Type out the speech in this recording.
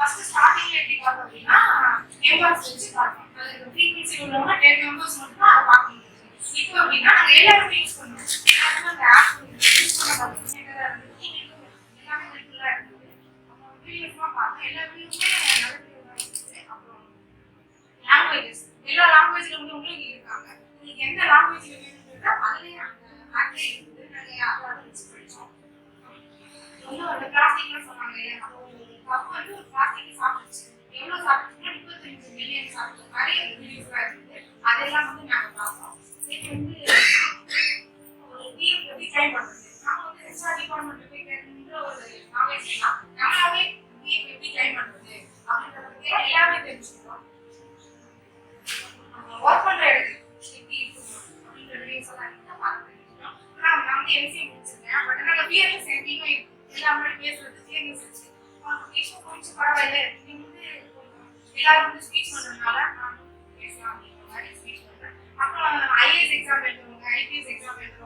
First ஸ்டார்டிங்ல எப்படி பார்த்தோம் அப்படின்னா மெம்பர்ஸ் வச்சு பார்த்தோம். அது ஃப்ரீக்வன்சி உள்ளவங்க 10 மெம்பர்ஸ் மட்டும் தான் அதை பார்க்க முடியும். இப்போ அப்படின்னா நாங்கள் எல்லாருமே யூஸ் பண்ணுவோம். எல்லாருமே அந்த ஆப் யூஸ் பண்ண பார்த்தீங்கன்னா எல்லாமே ஹெல்ப்ஃபுல்லாக இருந்தது. அப்புறம் வீடியோஸ்லாம் பார்த்தோம். எல்லா வீடியோஸுமே நல்ல வீடியோவாக இருந்துச்சு. அப்புறம் லாங்குவேஜஸ் எல்லா லாங்குவேஜ்ல உள்ளவங்களும் இருக்காங்க. உங்களுக்கு எந்த லாங்குவேஜ்ல வேணும்ன்றதோ அதுலேயே அந்த ஆப்லேயே இருக்குது. நாங்கள் அதை வச்சு படித்தோம். இன்னும் அந்த பிளாஸ்டிக்லாம் சொன்னாங்க இல்லையா, கப்பு வந்து ஒரு பிளாஸ்டிக் சாப்பிடுச்சு. எவ்வளோ சாப்பிடுச்சுன்னா 25 மில்லியன் சாப்பிடுச்சு. நிறைய வீடியோஸ்லாம் இருக்குது. அதெல்லாம் வந்து நாங்கள் பார்த்தோம். இது வந்து ஒரு பிஎஃப் எப்படி ட்ரைன் பண்ணுறது, நம்ம வந்து ஹெச்ஆர் டிபார்ட்மெண்ட் போய் கேட்கணுன்ற ஒரு நாலேஜ் எல்லாம் நம்மளாவே பிஎஃப் எப்படி ட்ரைன் பண்ணுறது அப்படின்றத பற்றி எல்லாமே தெரிஞ்சுக்கிறோம். ஒர்க் பண்ணுற இடத்துக்கு எப்படி இருக்கணும் அப்படின்ற வீடியோஸ் எல்லாம் நீங்கள் பார்த்து தெரிஞ்சுக்கிறோம். நான் வந்து எம்சிஏ முடிச்சிருக்கேன். பட் நாங்கள் பிஎஃப் சேர்ந்தியும் இருக்கும். எல்லாமே பேசுறது சீரியஸ் வச்சு பேசும் கொஞ்சம் பரவாயில்ல. நீங்கள் வந்து எல்லாரும் வந்து ஸ்பீச் பண்ணுறதுனால நான் பேசலாம் அப்படின்ற மாதிரி ஸ்பீச் பண்ணுறேன். அப்புறம் ஐஏஎஸ் எக்ஸாம் எழுதுறவங்க, ஐபிஎஸ் எக்ஸாம் எழுதுறவங்க